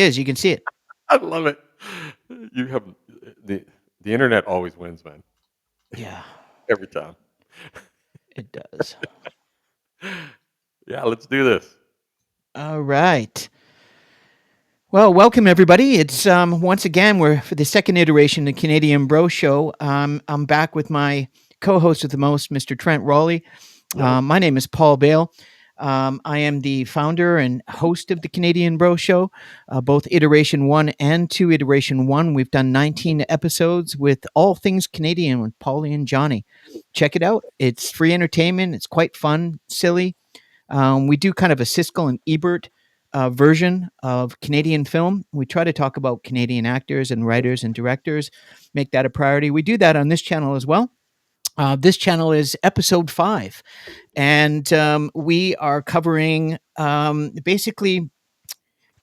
is. You can see it. I love it. You have the the internet always wins, man. Yeah, Every time. it does. Yeah, let's do this. All right. Well, welcome everybody. It's once again we're for the second iteration of the Canadian Bro Show. I'm back with my co-host with the most, Mr. Trent Rowley. Yo. My name is Paul Bale. I am the founder and host of the Canadian Bro Show, both Iteration 1 and 2 Iteration 1. We've done 19 episodes with all things Canadian with Pauly and Johnny. Check it out. It's free entertainment. It's quite fun, silly. We do kind of a Siskel and Ebert version of Canadian film. We try to talk about Canadian actors and writers and directors, make that a priority. We do that on this channel as well. This channel is episode 5, and we are covering basically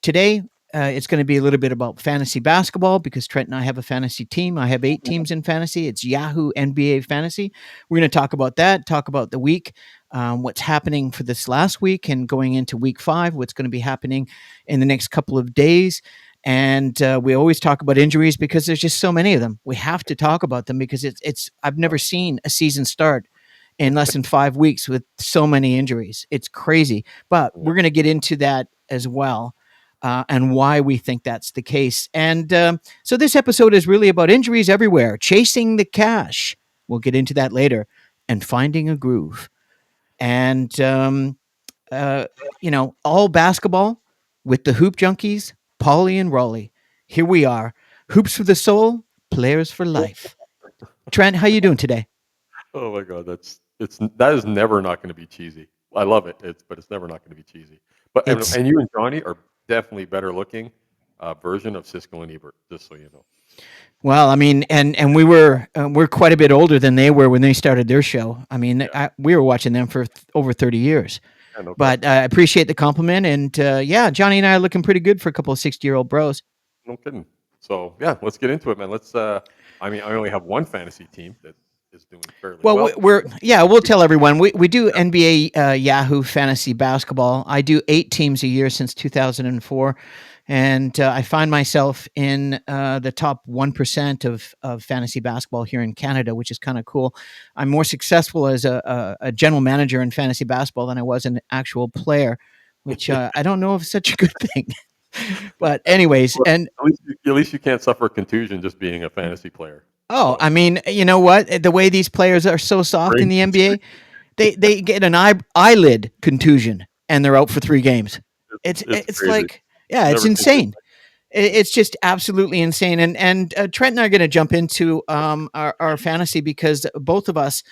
today. It's going to be a little bit about fantasy basketball because Trent and I have a fantasy team. I have 8 teams in fantasy. It's Yahoo NBA Fantasy. We're going to talk about that, talk about the week, what's happening for this last week and going into week 5, what's going to be happening in the next couple of days. And we always talk about injuries because there's just so many of them. We have to talk about them because it's I've never seen a season start in less than 5 weeks with so many injuries. It's crazy. But Yeah. we're going to get into that as well. And why we think that's the case. And so this episode is really about injuries everywhere, chasing the cash. We'll get into that later, and finding a groove. And, uh, all basketball with the Hoop Junkies, Pauly and Rowley. Here we are. Hoops for the soul, players for life. Trent, how you doing today? Oh my God, that is never not going to be cheesy. I love it. But it's never not going to be cheesy. But It's and you and Johnny are definitely better looking version of Siskel and Ebert. Just so you know. Well, I mean, and we're quite a bit older than they were when they started their show. I mean, Yeah. we were watching them for over 30 years. Yeah. No But question. I appreciate the compliment, and yeah, Johnny and I are looking pretty good for a couple of 60-year-old bros. No kidding. So yeah, let's get into it, man. Let's. I mean, I only have one fantasy team that is doing fairly Well, well. we're yeah, we'll tell everyone we do NBA Yahoo Fantasy Basketball. I do 8 teams a year since 2004, and I find myself in the top 1% of fantasy basketball here in Canada, which is kind of cool. I'm more successful as a general manager in fantasy basketball than I was an actual player, which I don't know if it's such a good thing. But anyways, Well, and at least you can't suffer contusion just being a fantasy player. oh, So I mean, you know what? The way these players are so soft in brain the NBA, contusion they get an eyelid contusion and they're out for 3 games. it's It's crazy. like yeah, it's Never seen anything insane. It's just absolutely insane. And Trent and I are going to jump into our fantasy because both of us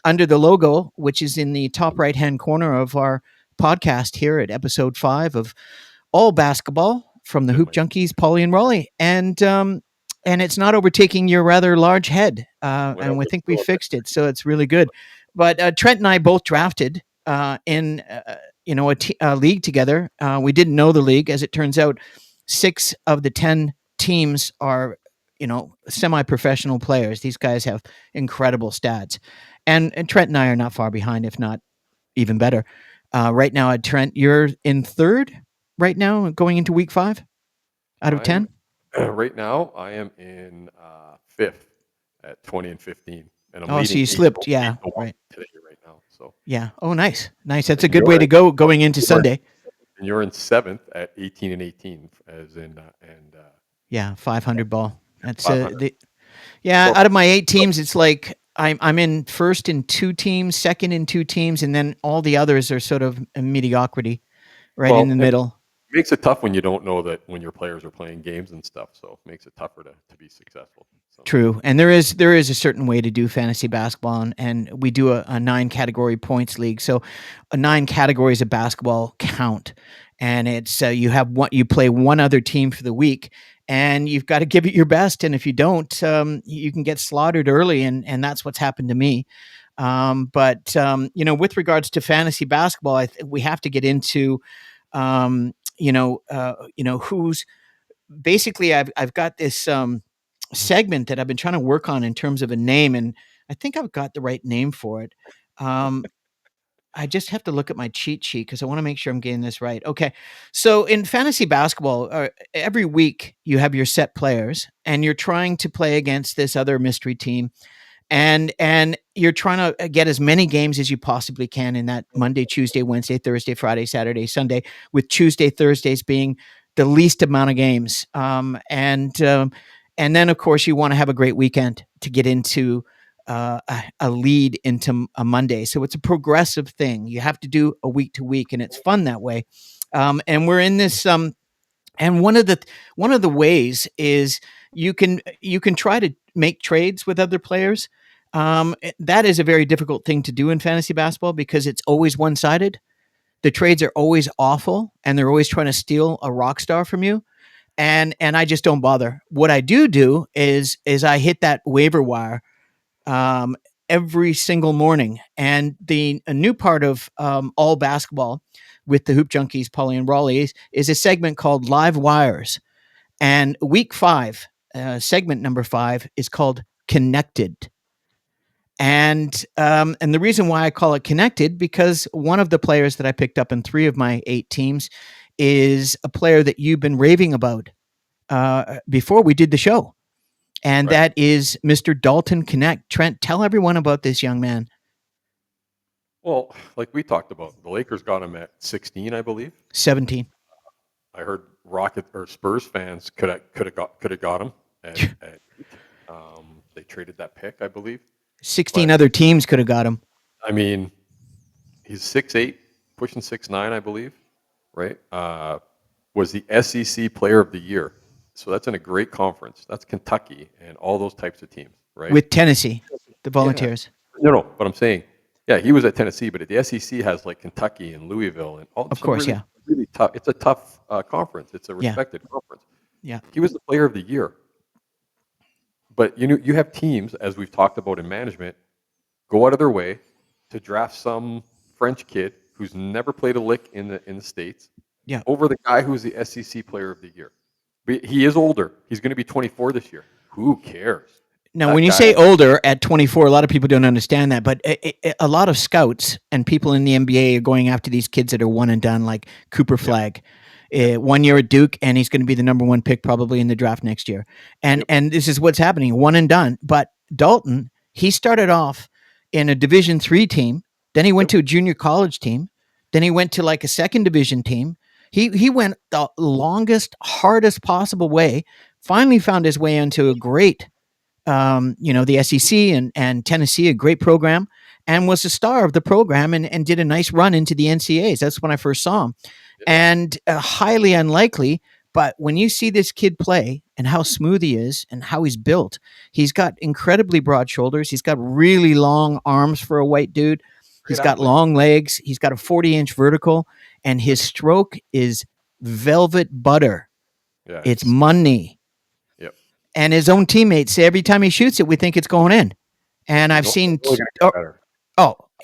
under the logo, which is in the top right hand corner of our podcast here at episode 5 of all basketball from the like Hoop Junkies, Pauly and Rowley, and it's not overtaking your rather large head, well, and we let's think we go with fixed it, so it's really good. But Trent and I both drafted in a league together. We didn't know the league, as it turns out. 6 of the 10 teams are semi-professional players. These guys have incredible stats, and Trent and I are not far behind, if not even better. Right now, Trent, you're in third right now, going into week 5 out of I'm 10. right now. I am in fifth at 20 and 15, and I'm Oh, so leading you slipped. eight Yeah, to one right. today right now. So Yeah. Oh, nice, nice. That's a and good way you're to go going into Sunday. you're in seventh at 18 and 18, as in Yeah, 500 ball. That's 500. the yeah. So Out of my 8 teams, it's like I'm in first in 2 teams, second in 2 teams, and then all the others are sort of a mediocrity right in well, the it middle. makes it tough when you don't know that when your players are playing games and stuff. So it makes it tougher to be successful. So True, and there is a certain way to do fantasy basketball, and we do a 9 category points league. So, 9 categories of basketball count, and it's you have one you play one other team for the week, and you've got to give it your best. And if you don't, you can get slaughtered early, and that's what's happened to me. But with regards to fantasy basketball, we have to get into who's basically I've got this segment that I've been trying to work on in terms of a name, and I think I've got the right name for it. Um, I just have to look at my cheat sheet because I want to make sure I'm getting this right. Okay. So in fantasy basketball, every week you have your set players and you're trying to play against this other mystery team, and you're trying to get as many games as you possibly can in that Monday, Tuesday, Wednesday, Thursday, Friday, Saturday, Sunday, with Tuesday, Thursdays being the least amount of games. And then of course you want to have a great weekend to get into a lead into a Monday. So it's a progressive thing. You have to do a week to week, and it's fun that way. And we're in this. And one of the ways is you can try to make trades with other players. That is a very difficult thing to do in fantasy basketball because it's always one sided. The trades are always awful, and they're always trying to steal a rock star from you. And I just don't bother. What I do is I hit that waiver wire um, every single morning. And the a new part of all basketball with the Hoopjunkies Pauly and Rowley is a segment called Live Wires. And week 5, segment number 5 is called Connected. And the reason why I call it Connected because one of the players that I picked up in 3 of my 8 teams is a player that you've been raving about before we did the show, and Right. that is Mr. Dalton Connect. Trent, tell everyone about this young man. Well, like we talked about, the Lakers got him at 16, I believe. 17. I heard Rocket or Spurs fans could have got him at 8. They traded that pick, I believe. 16 But other teams could have got him. I mean, he's 6'8", pushing 6'9", I believe. Right? Was the SEC Player of the Year. So that's in a great conference. That's Kentucky and all those types of teams, right? With Tennessee, the Yeah. Volunteers. No. But I'm saying, yeah, he was at Tennessee, but the SEC has like Kentucky and Louisville and all Of some course, really, yeah. really tough. It's a tough conference. It's a Yeah. respected conference. Yeah. He was the Player of the Year. But you have teams, as we've talked about in management, go out of their way to draft some French kid who's never played a lick in the States Yeah. over the guy who's the SEC Player of the Year. But he is older. He's going to be 24 this year. Who cares? Now, when That you guy. say older at 24, a lot of people don't understand that, but a lot of scouts and people in the NBA are going after these kids that are one and done, like Cooper Yep. Flag. Yep. 1 year at Duke, and he's going to be the number 1 pick probably in the draft next year. And Yep. and this is what's happening, one and done. But Dalton, he started off in a Division 3 team, then he went Yep. to a junior college team, then he went to like a second division team. He went the longest, hardest possible way. Finally, found his way into a great the SEC and Tennessee, a great program, and was the star of the program and did a nice run into the NCAAs. That's when I first saw him. Yep. And highly unlikely, but when you see this kid play and how smooth he is and how he's built, he's got incredibly broad shoulders. He's got really long arms for a white dude. He's Great got athlete. long legs. He's got a 40-inch vertical, and his stroke is velvet butter. Yeah. It's money. Yep. And his own teammates say every time he shoots it, we think it's going in. And I've It's seen, only going to get better.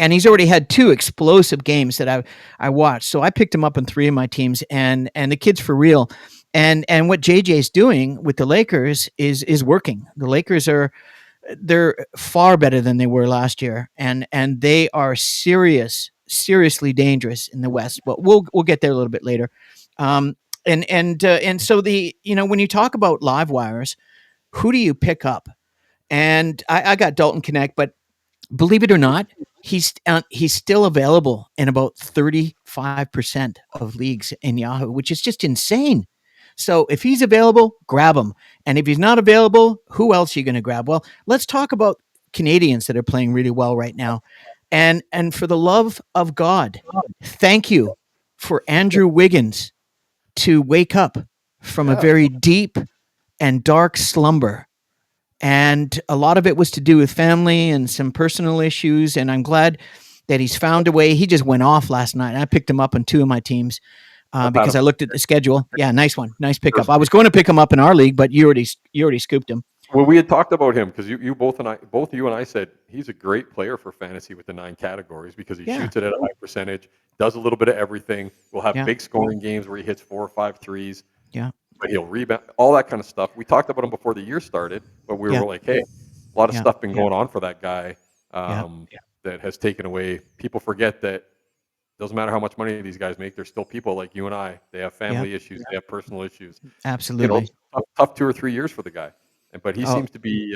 and he's already had 2 explosive games that I watched. So I picked him up in 3 of my teams, and the kid's for real. And what JJ's doing with the Lakers is working. The Lakers they're far better than they were last year, and they are seriously dangerous in the West. But we'll get there a little bit later. And so when you talk about live wires, who do you pick up? And I got Dalton Connect, but believe it or not, he's still available in about 35% of leagues in Yahoo, which is just insane. So if he's available, grab him. And if he's not available, who else are you going to grab? Well, let's talk about Canadians that are playing really well right now. And for the love of God, thank you for Andrew Wiggins to wake up from a Yeah. very deep and dark slumber. And a lot of it was to do with family and some personal issues. And I'm glad that he's found a way. He just went off last night. I picked him up on 2 of my teams I've because had I him. looked at the schedule. Yeah, nice one. Nice pickup. I was going to pick him up in our league, but you already scooped him. Well, we had talked about him because both you and I said he's a great player for fantasy with the 9 categories because he Yeah. shoots it at a high percentage, does a little bit of everything. Will have Yeah. big scoring games where he hits 4 or 5 threes, Yeah. but he'll rebound, all that kind of stuff. We talked about him before the year started, but we Yeah. were like, hey, a lot of Yeah. stuff been going on for that guy Yeah. that has taken away. People forget that doesn't matter how much money these guys make, they're still people like you and I. They have Yeah, family issues, they have personal issues. absolutely. Tough 2 or 3 years for the guy. But he Oh, seems to be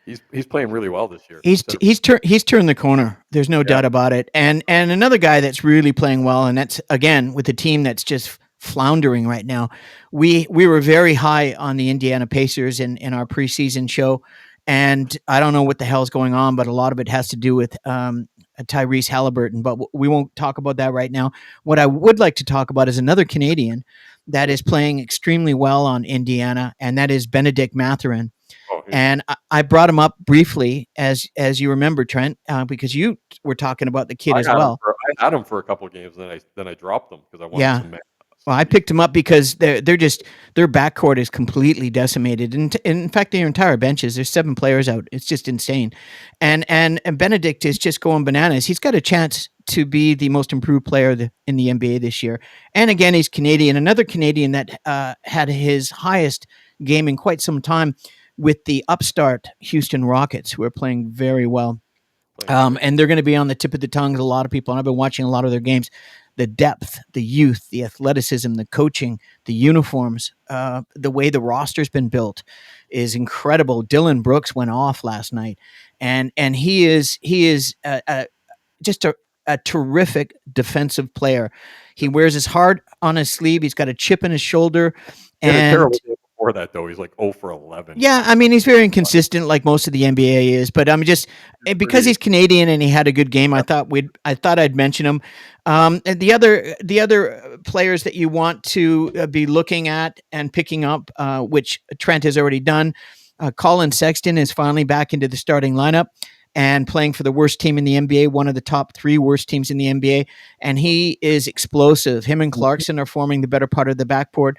he's playing really well this year. he's he's turned the corner. There's no Yeah, doubt about it. And another guy that's really playing well, and that's again with a team that's just floundering right now. We were very high on the Indiana Pacers in our preseason show, and I don't know what the hell's going on, but a lot of it has to do with Tyrese Halliburton. But we won't talk about that right now. What I would like to talk about is another Canadian that yeah. is playing extremely well on Indiana, and that is Benedict Mathurin. Oh, And I brought him up briefly, as you remember, Trent, because you were talking about the kid as well. I had him for a couple of games, then I dropped him because I wanted Yeah. some man. Well, I picked him up because they're just their backcourt is completely decimated, and in fact, their entire benches. There's 7 players out. It's just insane, and Benedict is just going bananas. He's got a chance to be the most improved player in the NBA this year. And again, he's Canadian. Another Canadian that had his highest game in quite some time with the upstart Houston Rockets, who are playing very well. Playing great. And they're going to be on the tip of the tongues of a lot of people. And I've been watching a lot of their games. The depth, the youth, the athleticism, the coaching, the uniforms, the way the roster's been built is incredible. Dylan Brooks went off last night, and he is just a terrific defensive player. He wears his heart on his sleeve. He's got a chip in his shoulder, He had a terrible and game before that though. He's like 0 for 11. yeah, I mean, he's very inconsistent, like most of the NBA is. But I'm just because Pretty he's Canadian and he had a good game. I thought I'd mention him. And the other players that you want to be looking at and picking up, which Trent has already done. Colin Sexton is finally back into the starting lineup and playing for the worst team in the NBA, one of the top 3 worst teams in the NBA. And he is explosive. Him and Clarkson are forming the better part of the backboard.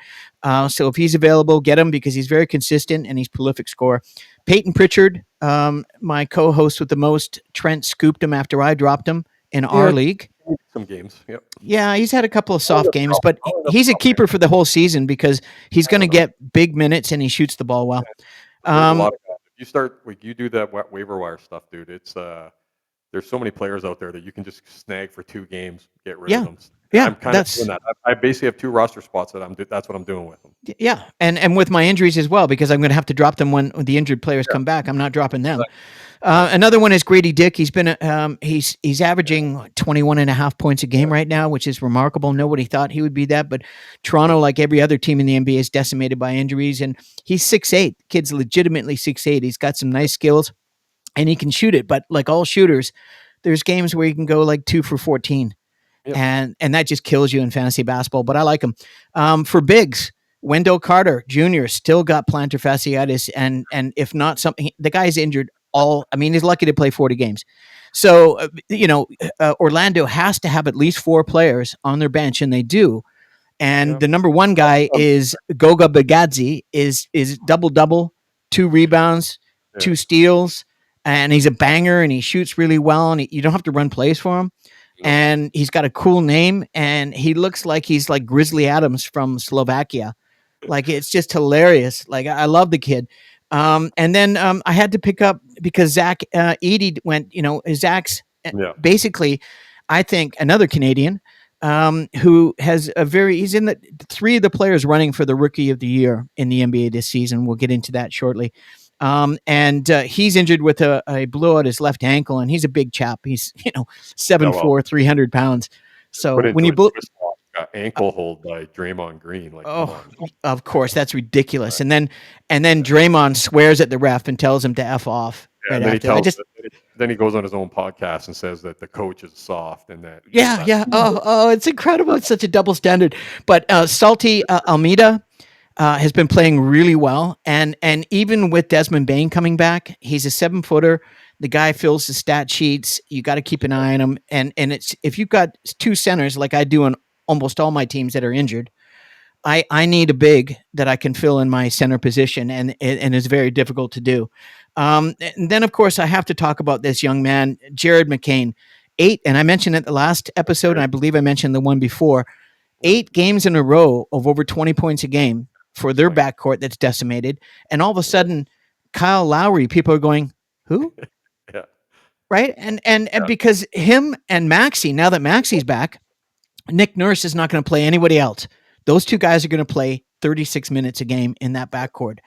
So if he's available, get him because he's very consistent and he's prolific scorer. Peyton Pritchard, my co-host with the most, Trent scooped him after I dropped him in our yeah, league. some games. Yep. Yeah, he's had a couple of I'll end soft up games, dropping. but I'll end up he's a dropping. keeper for the whole season because he's I going to don't know. get big minutes and he shoots the ball well. There's a Um, lot of guys. If you start like you do that waiver wire stuff, dude. It's there's so many players out there that you can just snag for 2 games, get rid of yeah, them. yeah, I'm kind of doing that's that. I basically have 2 roster spots that that's what I'm doing with them. yeah, and with my injuries as well because I'm going to have to drop them when the injured players Yeah, come back. I'm not dropping them. exactly. Yeah, Another one is Grady Dick. He's averaging 21 and a half points a game right now, which is remarkable. Nobody thought he would be that, but Toronto, like every other team in the NBA, is decimated by injuries. And he's 6'8". Kid's legitimately 6'8". He's got some nice skills and he can shoot it. But like all shooters, there's games where he can go like 2 for 14 yep, and that just kills you in fantasy basketball. But I like him. For bigs, Wendell Carter Jr. still got plantar fasciitis, and if not something, the guy's injured all. I mean, he's lucky to play 40 games. So Orlando has to have at least 4 players on their bench, and they do. And yep. the number one guy is Goga Bagadze, is double double, 2 rebounds, Yeah, 2 steals, and he's a banger and he shoots really well. And you don't have to run plays for him no, and he's got a cool name and he looks like he's like Grizzly Adams from Slovakia. Like it's just hilarious. Like I love the kid. And then I had to pick up because Zach Edey went, Zach's yeah, basically, I think, another Canadian who has he's in the 3 of the players running for the rookie of the year in the NBA this season. We'll get into that shortly. And he's injured with a blew out his left ankle, and he's a big chap. He's yeah. seven Well, four, 300 pounds. put So when into you a twist lock, got ankle hold by Draymond Green. Like, come oh, on. of course that's ridiculous. And then Draymond swears at the ref and tells him to f off Yeah, right and then after. I just then he goes on his own podcast and says that the coach is soft and that yeah that's yeah oh it's incredible. It's such a double standard. But Salty Almeida. Has been playing really well, and even with Desmond Bain coming back, he's a 7-footer. The guy fills the stat sheets. You got to keep an eye on him, and it's if you've got 2 centers like I do on almost all my teams that are injured, I need a big that I can fill in my center position, and it's very difficult to do. And then of course I have to talk about this young man, Jared McCain, 8, and I mentioned it the last episode, and great. I believe I mentioned the one before. Yeah, 8 games in a row of over 20 points a game for their swing. backcourt that's decimated. And all of a Yeah, sudden, Kyle Lowry, people are going, who? yeah, Right? And yeah. because him and Maxi, now that Maxi's back, Nick Nurse is not going to play anybody else. Those two guys are going to play 36 minutes a game in that backcourt,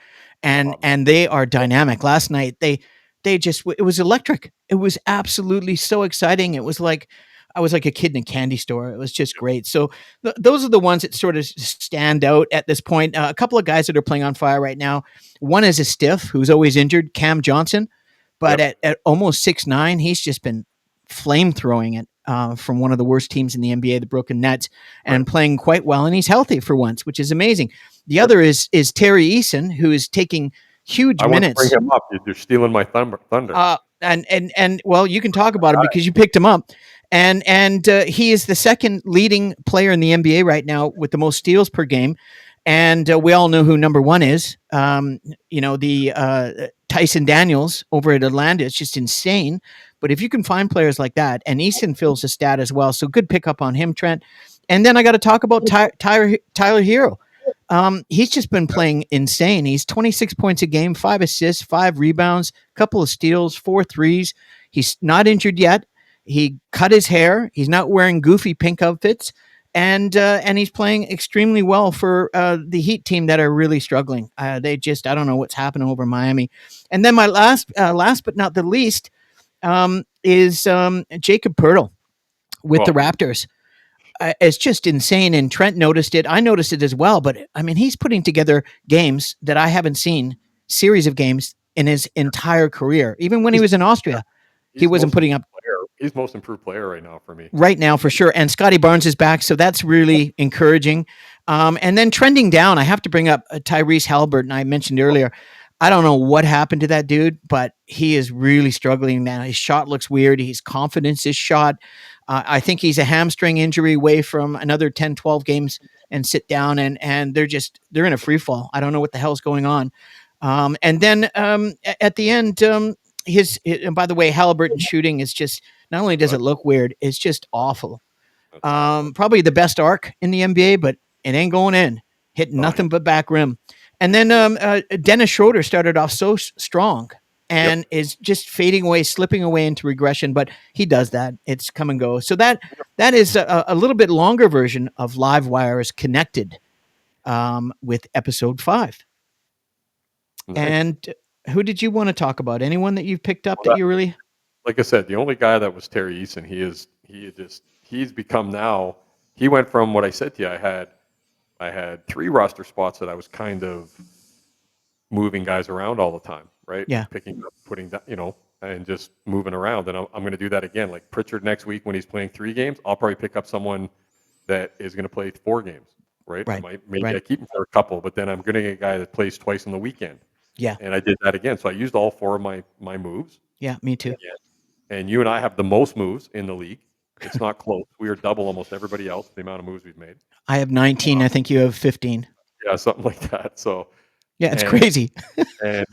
and they are dynamic. Last night they just, it was electric. It was absolutely so exciting. It was like I was like a kid in a candy store. It was just great. So those are the ones that sort of stand out at this point. A couple of guys that are playing on fire right now. One is a stiff who's always injured, Cam Johnson, but Yep. at almost 6'9", he's just been flame throwing it from one of the worst teams in the NBA, the Brooklyn Nets, Right. and playing quite well. And he's healthy for once, which is amazing. The Yep. other is Terry Eason, who is taking huge I want to bring minutes. him up. You're stealing my thunder. And well, you can talk about him because you picked him up, and he is the second leading player in the NBA right now with the most steals per game, and we all know who number one is. The Tyson Daniels over at Atlanta. It's just insane. But if you can find players like that, and Easton fills the stat as well, so good pickup on him, Trent. And then I got to talk about Tyler Hero. He's just been playing insane. He's 26 points a game, 5 assists, 5 rebounds, couple of steals, 4 threes. He's not injured yet. He cut his hair. He's not wearing goofy pink outfits, and he's playing extremely well for the Heat team that are really struggling. They just, I don't know what's happening over Miami. And then my last but not the least, is Jacob Pertl with the Well, Raptors. It's just insane. And Trent noticed it. I noticed it as well. But I mean, he's putting together games that I haven't seen, series of games in his entire career. Even when he he's was in Austria, he he's wasn't most putting up improved player. He's most improved player right now for me. right now for sure. And Scotty Barnes is back, so that's really encouraging. And then trending down, I have to bring up Tyrese Halliburton. I mentioned earlier. I don't know what happened to that dude, but he is really struggling now. His shot looks weird. His confidence is shot. I think he's a hamstring injury away from another 10, 12 games and sit down, and they're in a free fall. I don't know what the hell's going on. And then at the end, and by the way, Halliburton shooting is just, not only does it look weird, it's just awful. That's awful. Probably the best arc in the NBA, but it ain't going in. Hitting Oh, nothing but back rim. And then Dennis Schroeder started off so strong yep. and is just fading away, slipping away into regression. But he does that. It's come and go. So that is a little bit longer version of Live Wires Connected with episode 5. Nice. And who did you want to talk about? Anyone that you've picked up Well, that you really? like I said, the only guy that was Terry Eason. He's become now. He went from what I said to you. I had 3 roster spots that I was kind of moving guys around all the time, right? Yeah. Picking up, putting that, and just moving around. And I'm going to do that again. Like Pritchard next week when he's playing 3 games, I'll probably pick up someone that is going to play 4 games, right? Right. Maybe Right. I keep him for a couple, but then I'm going to get a guy that plays twice on the weekend. Yeah. And I did that again. So I used all 4 of my moves. Yeah. Me too. And you and I have the most moves in the league. It's not close. We are double almost everybody else, the amount of moves we've made. I have 19. I think you have 15. Yeah, something like that. So, Yeah, it's and, crazy. and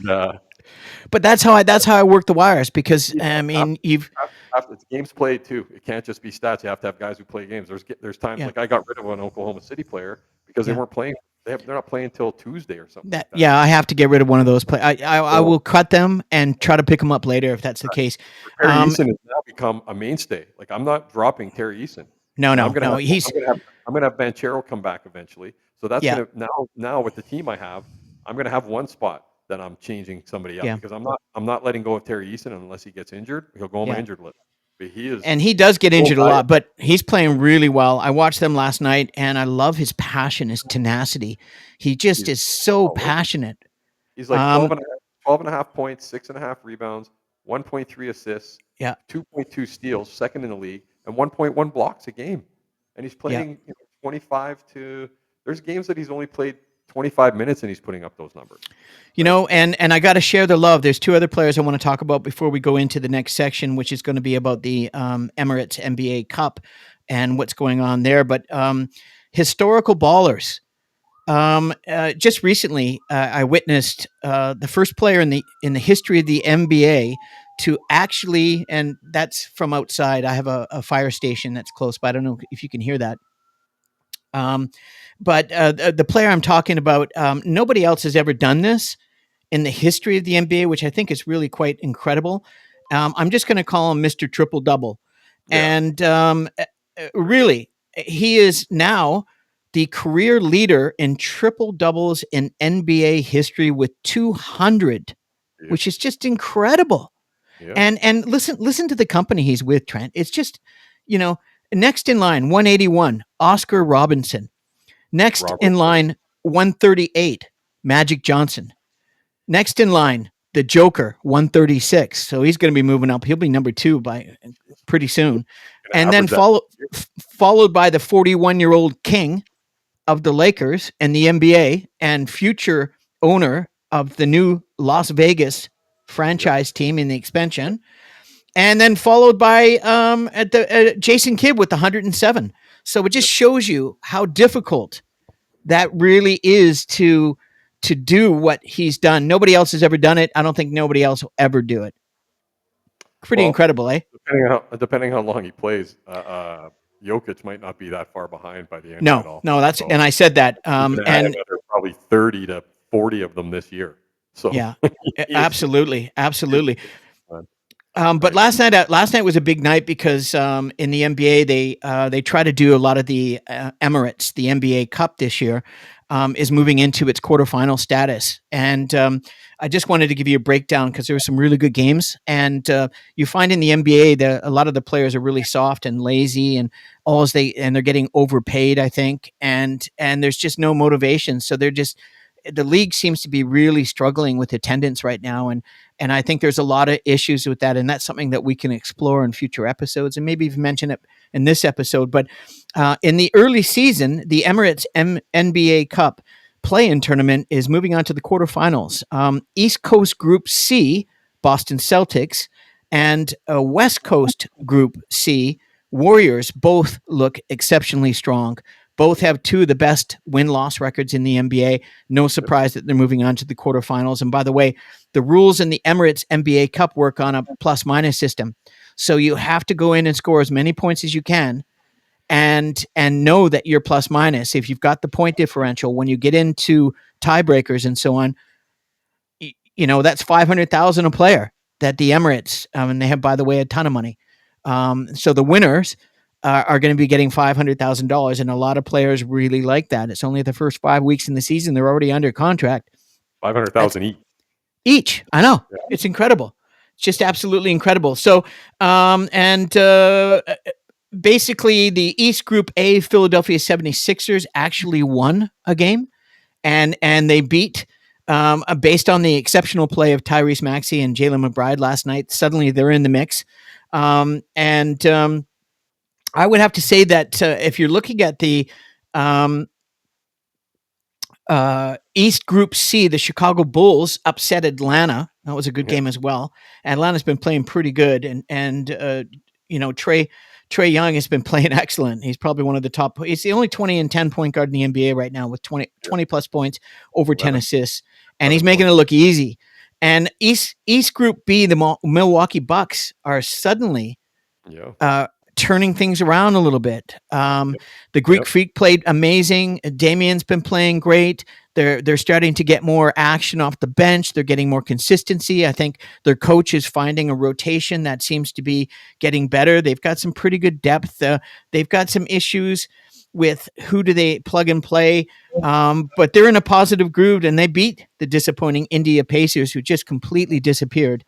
But that's how I work the wires, because I mean after the game's played too. It can't just be stats. You have to have guys who play games. There's times yeah, like I got rid of an Oklahoma City player because they yeah. weren't playing. They're not playing until Tuesday or something That like that. yeah, I have to get rid of one of those play. I So will cut them and try to pick them up later if that's the case. Terry Um, Eason has now become a mainstay. Like I'm not dropping Terry Eason. no, Now I'm no, gonna no. have He's I'm gonna have Banchero come back eventually. So that's yeah, gonna now with the team I have, I'm gonna have one spot that I'm changing somebody up yeah, because I'm not letting go of Terry Eason unless he gets injured. He'll go on my yeah. injured list. But he is And he does get so injured a valuable. lot, but he's playing really well. I watched them last night, and I love his passion, his tenacity. He just He's is so oh, passionate. he's like Um, 12 and a half points, 6.5 rebounds, 1.3 assists, yeah, 2.2 steals, second in the league, and 1.1 blocks a game. And he's yeah. playing 25 to. There's games that he's only played 25 minutes and he's putting up those numbers. You Right? know, and I got to share the love. There's 2 other players I want to talk about before we go into the next section, which is going to be about the Emirates NBA Cup and what's going on there. But historical ballers. Just recently, I witnessed the first player in the history of the NBA to actually, and that's from outside. I have a fire station that's close by. I don't know if you can hear that. Um, but the player I'm talking about, nobody else has ever done this in the history of the NBA, which I think is really quite incredible. I'm just going to call him Mr. Triple Double. Yeah. And really, he is now the career leader in triple doubles in NBA history with 200, Yeah. which is just incredible. Yeah. And listen to the company he's with, Trent. It's just, you know, next in line 181, Oscar Robinson. Next Robert in Williams. line 138, Magic Johnson. Next in line, the Joker, 136. So he's going to be moving up. He'll be number 2 by pretty soon. Gonna And then average that. followed by the 41-year-old king of the Lakers and the NBA and future owner of the new Las Vegas Yep. franchise team in the expansion, and then followed by at the Jason Kidd with 107. So it just Yep. shows you how difficult that really is to do what he's done. Nobody else has ever done it. I don't think nobody else will ever do it. Pretty Well, incredible, eh? depending how long he plays, Jokic might not be that far behind by the end of it No, all. no, that's So and I said that. he's going to add And another probably 30 to 40 of them this year. So yeah, he is absolutely, he is absolutely. fun, But right? last night was a big night because in the NBA they try to do a lot of the Emirates. The NBA Cup this year is moving into its quarterfinal status, and I just wanted to give you a breakdown because there were some really good games. And you find in the NBA that a lot of the players are really soft and lazy, and they're getting overpaid, I think, and there's just no motivation. So they're just the league seems to be really struggling with attendance right now, and I think there's a lot of issues with that, and that's something that we can explore in future episodes, and maybe even mention it in this episode. But in the early season, the Emirates NBA Cup play-in tournament is moving on to the quarterfinals. East Coast Group C, Boston Celtics, and West Coast Group C, Warriors, both look exceptionally strong. Both have two of the best win-loss records in the NBA. No Yep. surprise that they're moving on to the quarterfinals. And by the way, the rules in the Emirates NBA Cup work on a plus minus system. So you have to go in and score as many points as you can and know that you're plus minus. If you've got the point differential, when you get into tiebreakers and so on, that's 500,000 a player that the Emirates, and they have, by the way, a ton of money. So the winners are going to be getting $500,000, and a lot of players really like that. It's only the first 5 weeks in the season; they're already under contract. That's 500,000 each. each. I know, Yeah. it's incredible. It's just absolutely incredible. So, and basically, the East Group A Philadelphia 76ers actually won a game, and they beat based on the exceptional play of Tyrese Maxey and Jalen McBride last night. Suddenly, they're in the mix, and I would have to say that if you're looking at the um, East Group C, the Chicago Bulls upset Atlanta. That was a good Yeah. game as well. Atlanta's been playing pretty good, and Trey Young has been playing excellent. He's probably one of the top. He's the only 20 and 10 point guard in the NBA right now with 20 plus points, over 10 11, assists, and he's 11 making points. it look easy. And East Group B, the Milwaukee Bucks are suddenly Yeah. turning things around a little bit. Yep. The Greek Yep. Freak played amazing. Damian's been playing great. They're starting to get more action off the bench. They're getting more consistency. I think their coach is finding a rotation that seems to be getting better. They've got some pretty good depth. They've got some issues with who do they plug and play. But they're in a positive groove, and they beat the disappointing India Pacers, who just completely disappeared.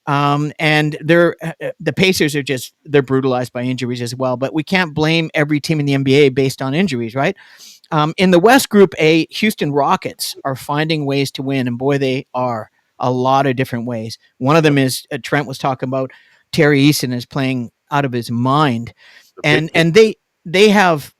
And the Pacers they're brutalized by injuries as well. But we can't blame every team in the NBA based on injuries, right? In the West Group A, Houston Rockets are finding ways to win, and boy, they are a lot of different ways. One of them Yep. is Trent was talking about. Terry Eason is playing out of his mind, The and big game. and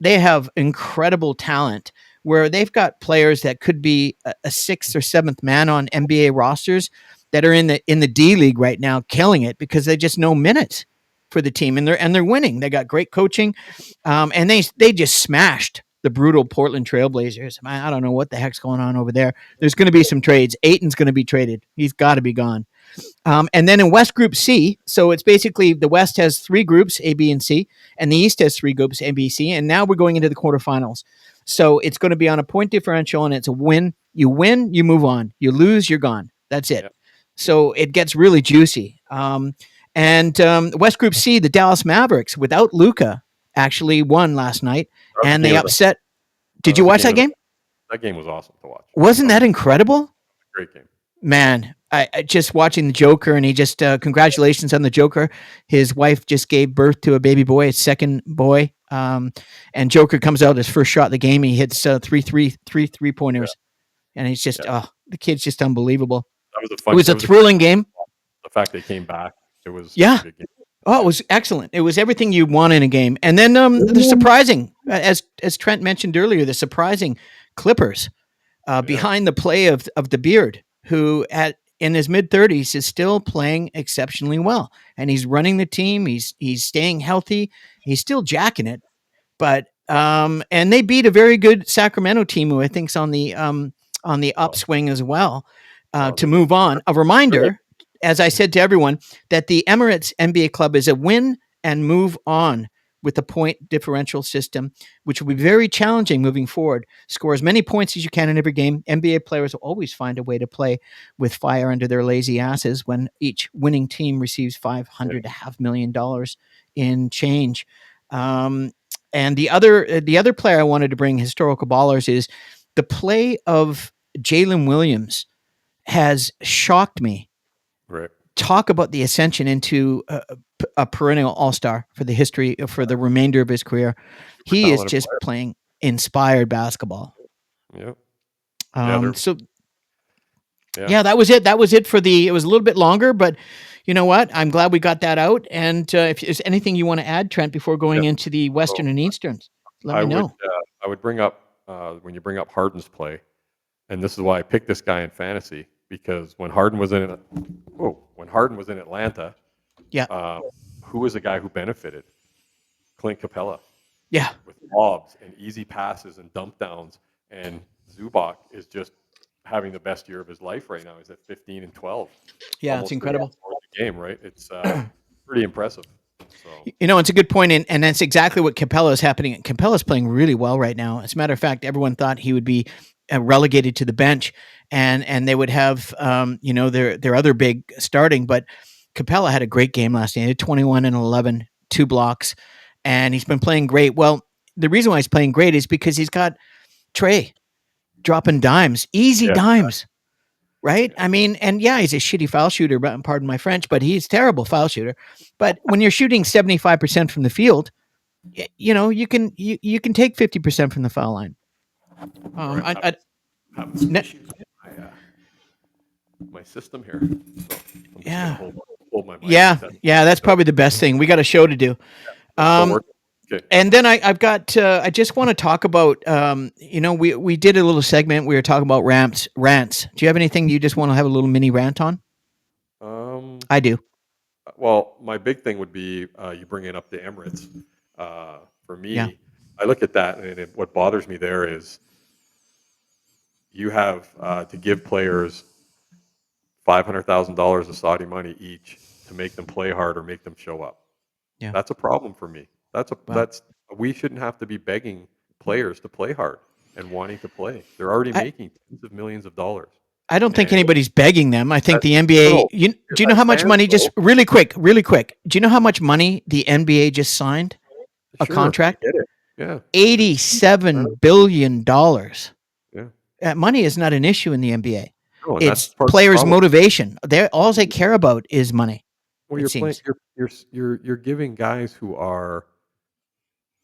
they have incredible talent where they've got players that could be a sixth or seventh man on NBA rosters that are in the D League right now, killing it because they just know minutes for the team, and they're winning. They got great coaching, and they just smashed the brutal Portland Trailblazers. I don't know what the heck's going on over there. There's going to be some trades. Aiton's going to be traded. He's got to be gone. And then in West Group C, so it's basically the West has three groups, A, B, and C, and the East has three groups, A, B, C, and now we're going into the quarterfinals. So it's going to be on a point differential, and it's a win. You win, you move on. You lose, you're gone. That's it. Yep. So it gets really juicy. And West Group C, the Dallas Mavericks, without Luka actually won last night, That and game they was upset. Did you that watch game that was game? that game was awesome to watch. Wasn't That was that a incredible? great game. Man, I just watching the Joker, and he just congratulations on the Joker. His wife just gave birth to a baby boy, his second boy. And Joker comes out his first shot of the game. He hits three Yeah, pointers, and he's just yeah. the kid's just unbelievable. That was a It fun. was It a was a great. thrilling game. The fact they came back, it was Yeah. a good game. Oh, it Yeah. was excellent. It was everything you want in a game. And then the surprising, as Trent mentioned earlier, the surprising Clippers Yeah. behind the play of the Beard, who at in his mid-30s is still playing exceptionally well, and he's running the team. He's staying healthy. He's still jacking it. But and they beat a very good Sacramento team who I think's on the Oh, upswing as well. oh, To move on, a they're like reminder, as I said to everyone, that the Emirates NBA club is a win and move on with the point differential system, which will be very challenging moving forward. Score as many points as you can in every game. NBA players will always find a way to play with fire under their lazy asses when each winning team receives $500.5 million in change. Um, and the other player I wanted to bring historical ballers is the play of Jalen Williams has shocked me. right. Talk about the ascension into a perennial all-star for the history for the remainder of his career. Super He is talented just player. playing inspired basketball. Yeah. Yeah. So Yeah. yeah, that was it. That was it for the. It was a little bit longer, but you know what? I'm glad we got that out. And if there's anything you want to add, Trent, before Yeah. going into the So Western and Easterns, let I me would know. I would bring up when you bring up Harden's play, and this is why I picked this guy in fantasy because when Harden was in Atlanta, Yeah, uh, who was the guy who benefited? Clint Capella yeah, with lobs and easy passes and dump downs, and Zubac is just having the best year of his life right now. He's at 15 and 12, yeah. It's almost 30 incredible. points a game. Right? It's pretty impressive. So You know, it's a good point, and that's exactly what Capella is happening. Capella's playing really well right now. As a matter of fact, everyone thought he would be relegated to the bench, and they would have their other big starting. But Capella had a great game last night. He had 21 and 11, 2 blocks, and he's been playing great. Well, the reason why he's playing great is because he's got Trey dropping dimes, easy yeah, dimes. Right? yeah. I mean, and yeah, he's a shitty foul shooter, but pardon my French, but he's a terrible foul shooter. But when you're shooting 75% from the field, you can take 50% from the foul line. Sorry, I'm I, I having some ne- issues with my system here, so I'm just gonna yeah, hold my mic. yeah, yeah. That's probably the best thing. We got a show to do. It's still Um, working. Okay. and then I've got. I just want to talk about. We did a little segment. We were talking about rants. Do you have anything you just want to have a little mini rant on? Um, I do. well, my big thing would be you bringing up the Emirates. For Yeah, me, I look at that, and what bothers me there is you have to give players $500,000 of Saudi money each to make them play hard or make them show up. yeah. That's a problem for me. Well, We shouldn't have to be begging players to play hard and wanting to play. They're already I making tens of millions of dollars, I don't think and anybody's begging them. I think that, the no, NBA. no, Do you know as how much fans money? Just though, really quick. Do you know how much money the NBA just signed a sure, I contract? get it. Yeah, it's I know, $87 billion. yeah, Money is not an issue in the NBA. no, and that's It's part of the players' problem. motivation. All they care about is money. Well, It you're playing. seems You're giving guys who are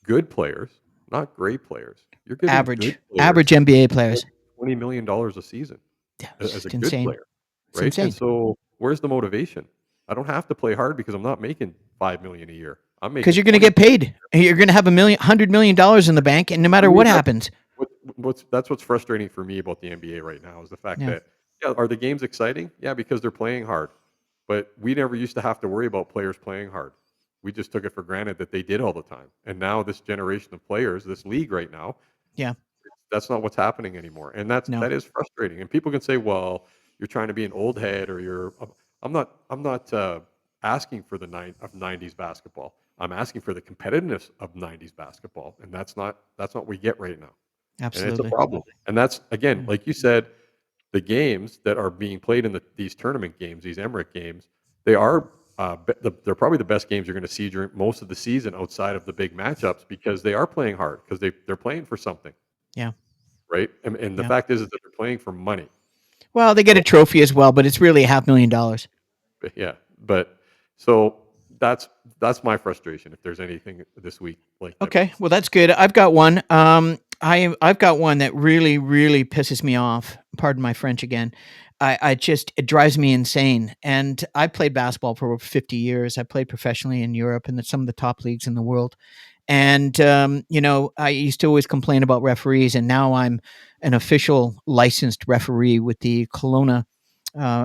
good players, not great players. You're giving good average players NBA players. $20 million a season Yeah, as a it's good insane. player, It's right? And insane so, where's the motivation? I don't have to play hard because I'm not making 5 million a year. I'm because making you're going to 20 get million. paid. You're going to have $100 million in the bank, and no For matter me, what happens, that's what's frustrating for me about the NBA right now is the fact yeah, that yeah, are the games exciting? Yeah, because they're playing hard. But we never used to have to worry about players playing hard. We just took it for granted that they did all the time. And now this generation of players, this league right now, yeah, that's not what's happening anymore. And no. that is frustrating. And people can say, "Well, you're trying to be an old head or you're I'm not asking for the 90s basketball. I'm asking for the competitiveness of 90s basketball. And that's not what we get right now. And it's a Absolutely. problem. And that's again, Yeah. like you said, the games that are being played in these tournament games, these Emirates games, they are they're probably the best games you're going to see during most of the season outside of the big matchups because they are playing hard because they're playing for something, Yeah. right? And the Yeah. fact is that they're playing for money. Well, they get a So trophy as well, but it's really $500,000. but yeah, but so that's that's my frustration. If there's anything this week like that, Okay, well that's good. I've got one. I've got one that really really pisses me off. Pardon my French again. I just it drives me insane. And I played basketball for over 50 years. I played professionally in Europe and some of the top leagues in the world. And I used to always complain about referees, and now I'm an official licensed referee with the Kelowna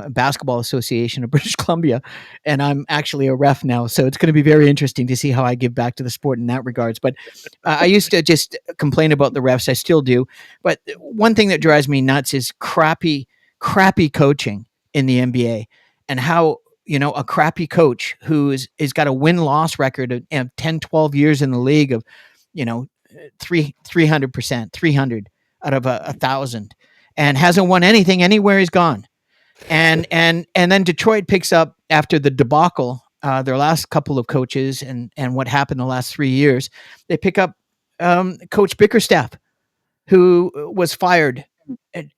Basketball Association of British Columbia, and I'm actually a ref now. So it's going to be very interesting to see how I give back to the sport in that regards. But I used to just complain about the refs. I still do. But one thing that drives me nuts is crappy coaching in the NBA, and how a crappy coach who is got a win-loss record of 10 12 years in the league of you know 300%, 300 out of a thousand, and hasn't won anything anywhere he's gone. And then Detroit picks up after the debacle, their last couple of coaches, and what happened the last 3 years. They pick up Coach Bickerstaff, who was fired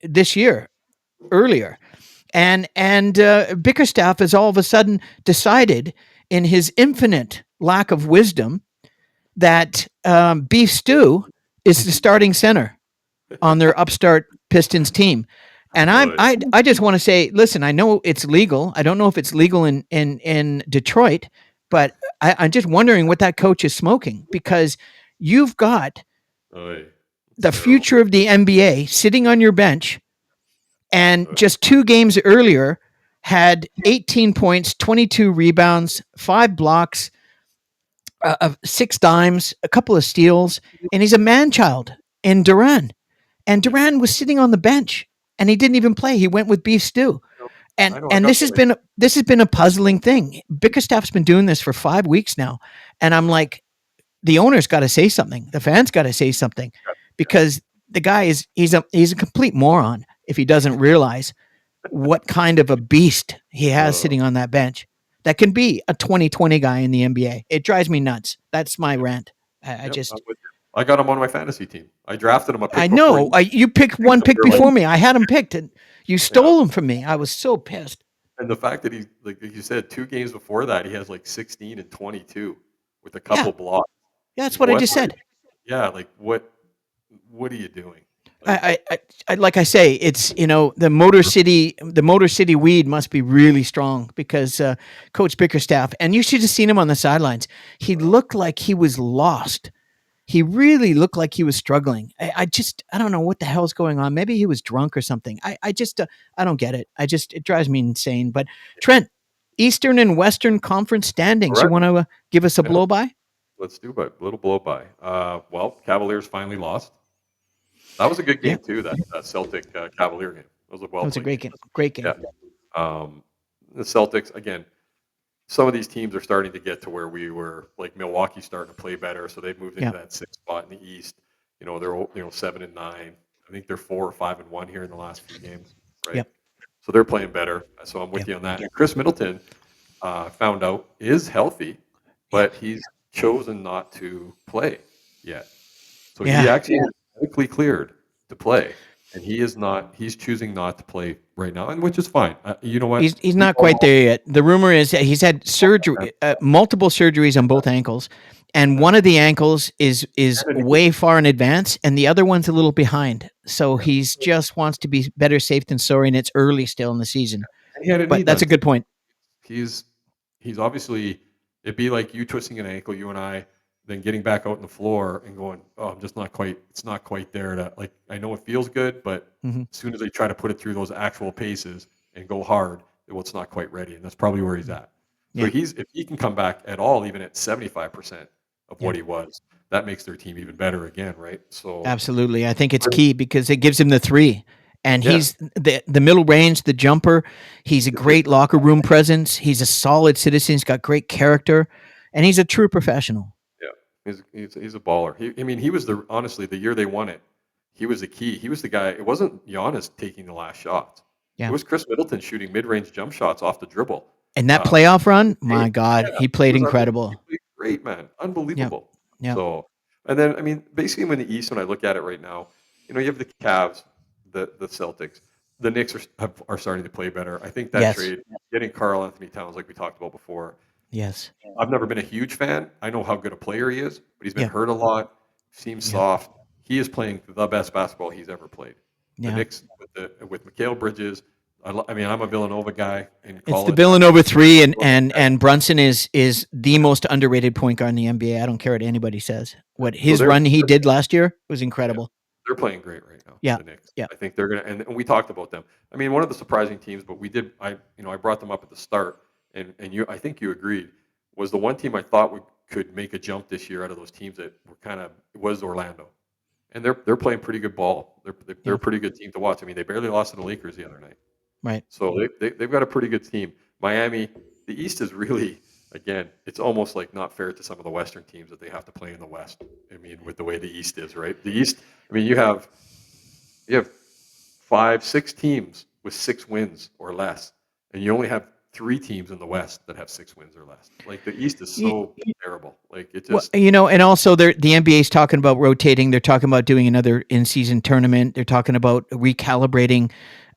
this year earlier, and Bickerstaff has all of a sudden decided, in his infinite lack of wisdom, that Beef Stew is the starting center on their upstart Pistons team. And oh, I just want to say, listen, I know it's legal. I don't know if it's legal in Detroit, but I'm just wondering what that coach is smoking, because you've got oh, it's the terrible. future of the NBA sitting on your bench, and Uh, just 2 games earlier had 18 points, 22 rebounds, 5 blocks, 6 dimes, a couple of steals, and he's a man child in Duran. And yeah, Duran was sitting on the bench, and he didn't even play. He went with Beef Stew. And I know. I and got this has been a puzzling thing. Bickerstaff's been doing this for 5 weeks now, and I'm like, the owner's got to say something. The fans got to say something, yeah. because the guy is he's a complete moron if he doesn't realize what kind of a beast he has Uh, sitting on that bench that can be a 2020 guy in the NBA. It drives me nuts. That's my yeah, rant. I yep, I'm just with you. I got him on my fantasy team. I drafted him a I pick before know you. you picked one So pick you're like, before me. I had him picked, and you yeah. stole him from me. I was so pissed. And the fact that he, like you said, 2 games before that, he has like 16 and 22 with a Yeah, couple blocks. that's what I What? just said. Yeah, like what are you doing? Like, I like I say, it's the Motor City weed must be really strong, because Coach Bickerstaff, and you should have seen him on the sidelines. He looked like he was lost. He really looked like he was struggling. I don't know what the hell's going on. Maybe he was drunk or something. I just I don't get it. It drives me insane. But Trent, Eastern and Western Conference standings. You correct. want to give us a Yeah, blow by? let's do a little blow by. Well, Cavaliers finally lost. That was a good Yeah, game too. That Celtic Cavalier game. It was a well that was a played great game. game. Great game. Yeah. Um, the Celtics again. Some of these teams are starting to get to where we were. Like Milwaukee's starting to play better, so they've moved into Yeah, that sixth spot in the East. They're 7-9. I think they're 4 or 5-1 here in the last few games, right? yep, So they're playing better. So I'm with yep, you on that. And Chris Middleton found out is healthy, yeah, but he's chosen not to play yet. So he yeah. actually is medically cleared to play, and he is not. He's choosing not to play right now, and which is fine. You know what? He's We not quite all there yet. The rumor is that he's had surgery, multiple surgeries on both ankles, and one of the ankles is and way far in advance, and the other one's a little behind. So yeah, he's just wants to be better safe than sorry, and it's early still in the season. and he had a knee But that's done a too. good point. He's he's obviously it'd be like you twisting an ankle, you and I, then getting back out on the floor and going, oh, I'm just not quite. It's not quite there to like. I know it feels good, but Hmm. as soon as they try to put it through those actual paces and go hard, well, it's not quite ready, and that's probably where he's at. So Yeah, if he can come back at all, even at 75% of yeah. what he was, that makes their team even better again, right? So Absolutely. I think it's key because it gives him the three. And yeah, he's the middle range, the jumper. He's a it's big. great locker room presence. He's a solid citizen. He's got great character, and he's a true professional. Yeah, he's a baller. He was honestly the year they won it. He was the key. He was the guy. It wasn't Giannis taking the last shots. It Yeah. was Chris Middleton shooting mid-range jump shots off the dribble. And that Uh, playoff run, Hey, my God, yeah, he he played was he incredible. played great, man, Yep. unbelievable. Yep. So, and then I mean, basically, when the East, when I look at it right now, you have the Cavs, the Celtics, the Knicks are starting to play better. I think that Yes. trade, getting Karl Anthony Towns, like we talked about before, Yes. I've never been a huge fan. I know how good a player he is, but he's been Yep. hurt a lot. Seems Yep. soft. He is playing the best basketball he's ever played. The Yeah. Knicks with Mikal Bridges. I mean, I'm a Villanova guy in It's the college. Villanova three, and Brunson is the most underrated point guard in the NBA. I don't care what anybody says. What So his run he did last year was yeah, incredible. they're playing great right now. Yeah. The Knicks. Yeah. I think they're gonna, and we talked about them. I mean, one of the surprising teams, but we did. I brought them up at the start, and I think you agreed, was the one team I thought could make a jump this year out of those teams that were kind of was Orlando, and they're playing pretty good ball. They're Yeah. a pretty good team to watch. I mean, they barely lost to the Lakers the other night, Right. so they've got a pretty good team. Miami, the East is really. Again, it's almost like not fair to some of the Western teams that they have to play in the West. I mean, with the way the East is, right? The East, I mean, you have 5, 6 teams with 6 wins or less, and you only have 3 teams in the West that have 6 wins or less. Like the East is Y- so terrible. Like it Well, just and also the NBA is talking about rotating. They're talking about doing another in-season tournament. They're talking about recalibrating.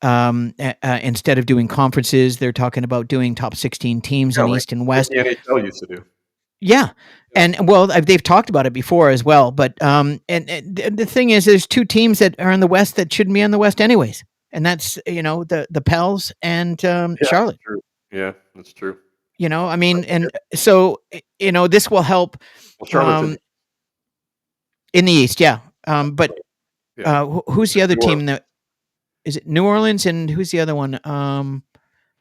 Instead of doing conferences, they're talking about doing top 16 teams yeah, in like East and like West. the NHL used to do. Yeah. Yeah, And well, they've talked about it before as well. But the thing is, there's two teams that are in the West that shouldn't be on the West anyways, and that's the Pels and yeah, Charlotte. true. Yeah, that's true. I mean, and so this will help Well, Charlotte's in um, in the East, yeah. But yeah, who's the other New Orleans, team that is it? New Orleans, and who's the other one? Was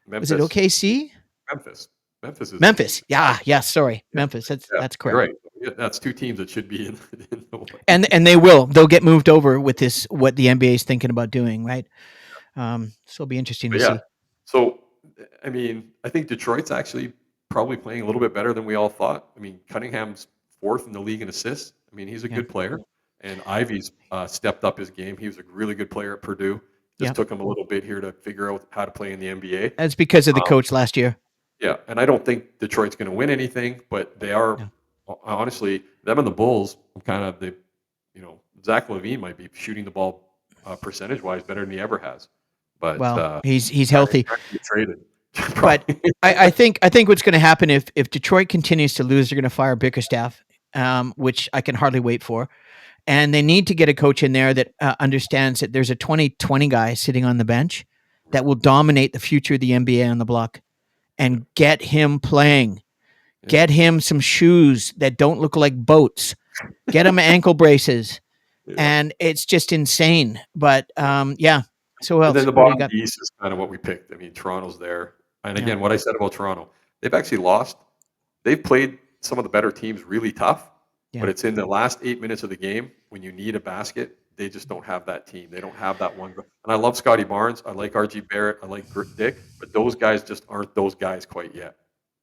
it Memphis, OKC? Memphis. Memphis is in the Memphis. East. Yeah, yeah. Sorry, Yeah, Memphis. That's yeah, that's you're correct. right. Yeah, that's 2 teams that should be in, in And they will. They'll get moved over with this. What the NBA is thinking about doing, right? So it'll be interesting to But yeah, see. so I mean, I think Detroit's actually probably playing a little bit better than we all thought. I mean, Cunningham's fourth in the league in assists. I mean, he's a Yeah. good player, and Ivy's stepped up his game. He was a really good player at Purdue. Just Yeah. took him a little bit here to figure out how to play in the NBA. That's because of the Um, coach last year. yeah, and I don't think Detroit's going to win anything, but they are No. honestly them and the Bulls. Kind of Zach LaVine might be shooting the ball percentage wise better than he ever has, but Well, he's trying healthy, to get traded. but Probably. I think what's going to happen if Detroit continues to lose, they're going to fire Bickerstaff, which I can hardly wait for. And they need to get a coach in there that understands that there's a 2020 guy sitting on the bench that will dominate the future of the NBA on the block, Yeah, and get him playing. yeah, Get him some shoes that don't look like boats. Get him ankle braces. yeah. And it's just insane. But yeah. So who And then else? the What do you bottom of got? the East is kind of what we picked. I mean, Toronto's there, and Yeah. again, what I said about Toronto, they've actually lost. They've played some of the better teams really tough, Yeah. but it's in the last 8 minutes of the game when you need a basket. They just don't have that team. They don't have that one. And I love Scotty Barnes. I like RG Barrett. I like Dick, but those guys just aren't those guys quite yet.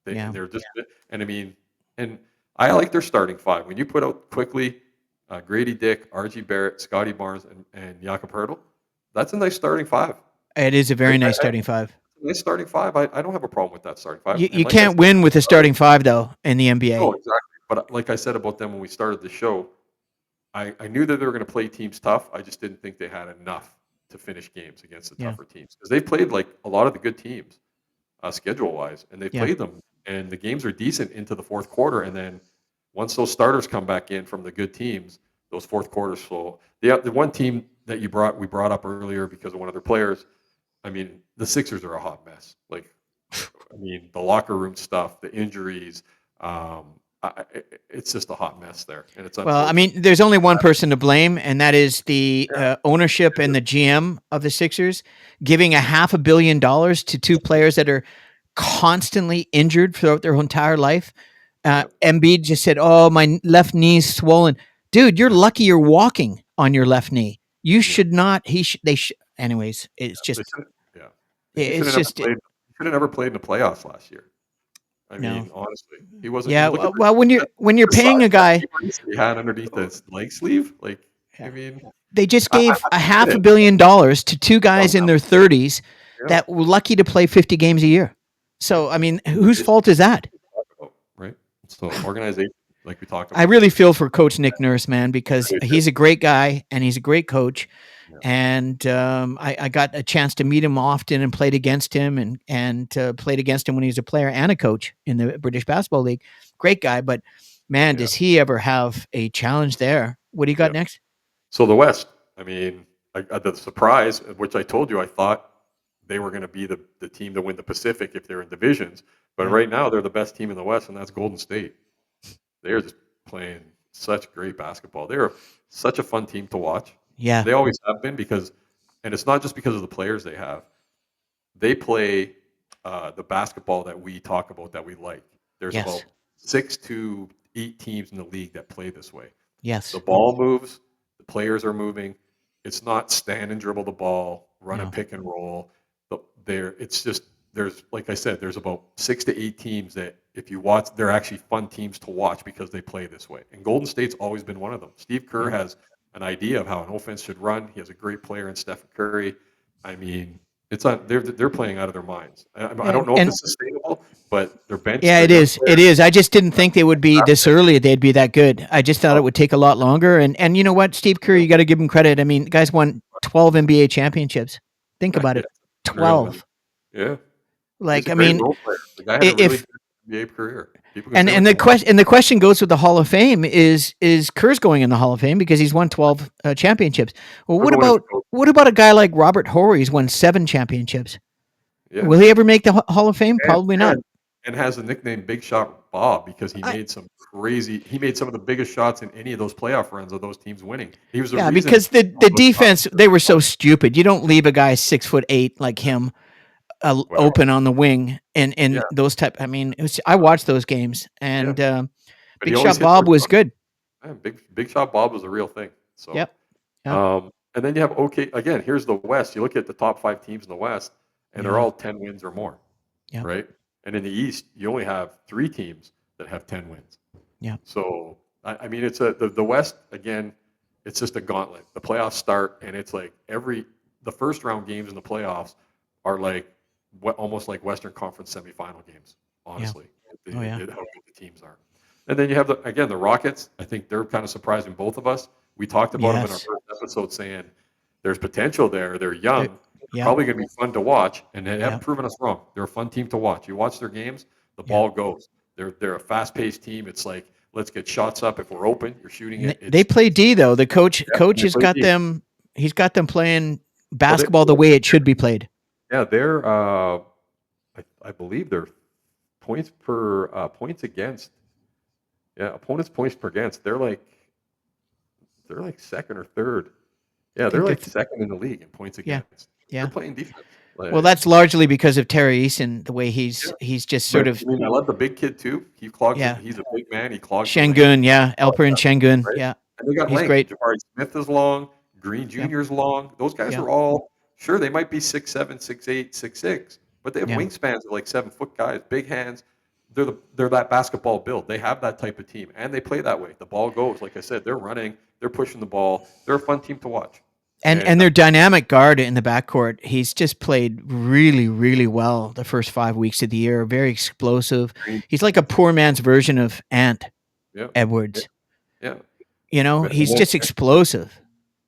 Yeah. They're just, and I mean, and I like their starting five. When you put out quickly Grady Dick, RG Barrett, Scotty Barnes, and Jakob Hurtle, that's a nice starting five. It is a very Right? nice starting five. Nice starting five. I don't have a problem with that starting five. You, And you like I can't said, win with a starting five, though, in the no, NBA. exactly. But like I said about them when we started the show, I knew that they were going to play teams tough. I just didn't think they had enough to finish games against the Yeah. tougher teams because they've played like a lot of the good teams schedule wise, and they've Yeah. played them, and the games are decent into the fourth quarter. And then once those starters come back in from the good teams, those fourth quarters slow. The one team that we brought up earlier because of one of their players. I mean, the Sixers are a hot mess. Like, I mean, the locker room stuff, the injuries. It's just a hot mess there, and it's Well, I unfortunate. mean, there's only one person to blame, and that is the Yeah, ownership and the GM of the Sixers giving a $500 million to two players that are constantly injured throughout their entire life. yeah, Embiid just said, "Oh, my left knee's swollen." Dude, you're lucky you're walking on your left knee. You yeah. should not. He should. They should. Anyways, it's They just. should, yeah. He should It's have never just played. He should have never played in the playoffs last year. I no. mean, honestly, he wasn't. Yeah. Look at Well, when you're the, when you're the size paying a of guy, that he had underneath his leg sleeve. Like, I yeah, mean, they just gave a I half get a it. billion dollars to two Well, guys in their 30s yeah, that were lucky to play 50 games a year. So, I mean, whose fault is that? Right. So organization, like we talked I about. really feel for Coach Nick Nurse, man, because I do too. he's a great guy and he's a great coach. Yeah. And I got a chance to meet him often and played against him and played against him when he was a player and a coach in the British Basketball League. Great guy, but man, Yeah. does he ever have a challenge there? What do you got Yeah. next? So the West, I mean, the surprise, which I told you, I thought they were going to be the team to win the Pacific if they're in divisions. But Yeah. right now, they're the best team in the West, and that's Golden State. They're just playing such great basketball. They're such a fun team to watch. Yeah. They always have been because, and it's not just because of the players they have. They play the basketball that we talk about that we like. There's Yes. about 6 to 8 teams in the league that play this way. The Yes. ball moves, the players are moving. It's not stand and dribble the ball, run a No. pick and roll. It's just there's like I said, there's about 6 to 8 teams that if you watch, they're actually fun teams to watch because they play this way. And Golden State's always been one of them. Steve Kerr Yeah. has an idea of how an offense should run. He has a great player in Stephen Curry. I mean, they're playing out of their minds. I Yeah. don't know if And it's sustainable, but their bench, yeah, their it young is. It players, is. I just didn't think they would be this early. They'd be that good. I just thought it would take a lot longer. And you know what, Steve Kerr, you got to give him credit. I mean, the guy's won 12 NBA championships. Think about it, it's unreal, man. 12. Yeah. He's Like, a I great mean, role player. The guy had a really if good NBA career. People can say and what they the want. question goes with the Hall of Fame is Kerr's going in the Hall of Fame because he's won 12 championships. Well, We're going as a coach. what about a guy like Robert Horry? He's won 7 championships. Yeah. Will he ever make the Hall of Fame? And, Probably not. and, and has the nickname Big Shot Bob because I, he made some of the biggest shots in any of those playoff runs of those teams winning. He was the yeah, reason because the those shots defense they were so stupid. You don't leave a guy 6'8" like him well, open on the wing yeah, and those type. I mean, I watched those games yeah. and But he Big always Shot hit Bob those was shots. good. Man, Big Shot Bob was a real thing. So Yep. Yep. and then you have again, here's the West. You look at the top 5 teams in the West, and they're Yeah. all 10 wins or more. Yep. Right? And in the East, you only have 3 teams that have 10 wins. Yep. So I mean, it's the West again. It's just a gauntlet. The playoffs start, and it's like the first round games in the playoffs are like almost like Western Conference semifinal games. Yeah. Honestly, Oh yeah. how good the teams are. And then you have the Rockets. I think they're kind of surprising both of us. We talked about them in our Yes. first episode, saying there's potential there. They're young. They're Yeah. probably going to be fun to watch, and they Yeah. haven't proven us wrong. They're a fun team to watch. You watch their games, the Yeah. ball goes. They're a fast-paced team. It's like let's get shots up. If we're open, you're shooting it. They play D though. The coach They has play got D. them. He's got them playing Well, basketball the way it should be played. yeah, they're I believe they're points against. Yeah, opponents points per against. They're like second or third. Yeah, I they're think like second in the league in points yeah. against. They're Yeah. playing defense. Well, that's largely because of Terry Eason, the way Yeah. he's just But sort of I mean, I love the big kid too. He clogs it. yeah. He's a big man. He clogs the lane. Shengun, yeah, Elper and Shengun, Right? yeah, And they got he's length. great. Jabari Smith is long. Green Yep. Jr. is long. Those guys Yeah. are all sure they might be 6'7", 6'8", 6'6", but they have Yeah. wingspans of like 7 foot guys, big hands. They're that basketball build. They have that type of team, and they play that way. The ball goes. Like I said, they're running. They're pushing the ball. They're a fun team to watch. And their dynamic guard in the backcourt, he's just played really, really well the first 5 weeks of the year. Very explosive. He's like a poor man's version of Ant Yeah, Edwards. yeah. You know, And he's then- just explosive.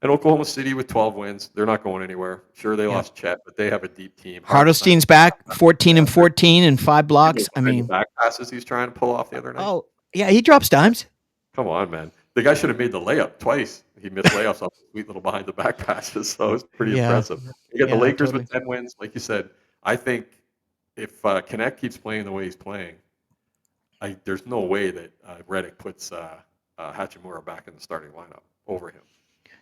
And Oklahoma City with 12 wins, they're not going anywhere. Sure, they lost Chet, but they have a deep team. Hartenstein's back, 14 and 14 and 5 blocks. I mean, back passes he's trying to pull off the other night. oh yeah, he drops dimes. Come on, man. The guy should have made the layup twice. He missed layups off the sweet little behind the back passes, so it's pretty Yeah. impressive. You got the Yeah, Lakers totally. with 10 wins. Like you said, I think if Connect keeps playing the way he's playing, there's no way that Redick puts Hachimura back in the starting lineup over him.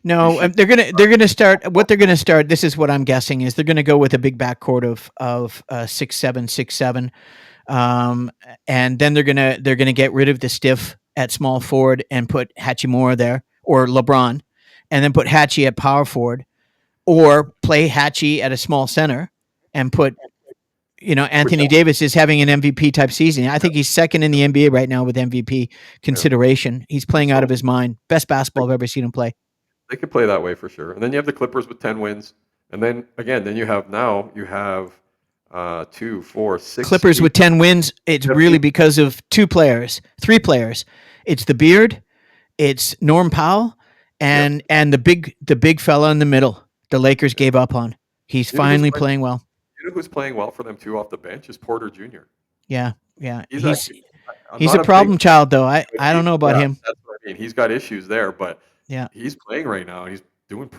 No, they're gonna start. What they're gonna start. This is what I'm guessing is they're gonna go with a big backcourt of 6'7", 6'7", and then they're gonna get rid of the stiff at small forward and put Hachimura there or LeBron, and then put Hachi at power forward, or play Hachi at a small center and put. Anthony Davis is having an MVP type season. I think he's second in the NBA right now with MVP consideration. He's playing out of his mind. Best basketball I've ever seen him play. They could play that way for sure. And then you have the Clippers with 10 wins. And then again, you have 2, 4, 6, Clippers 8. with 10 wins. It's really because of three players. It's the beard, it's Norm Powell, Yep. and the big fella in the middle. The Lakers gave up on. He's You know who's finally playing? playing well. You know who's playing well for them too off the bench is Porter Jr. Yeah, yeah. He's He's actually. I'm he's not a a big, problem child though. I but I don't know about yeah, him. that's what I mean. He's got issues there, but Yeah. he's playing right now. And he's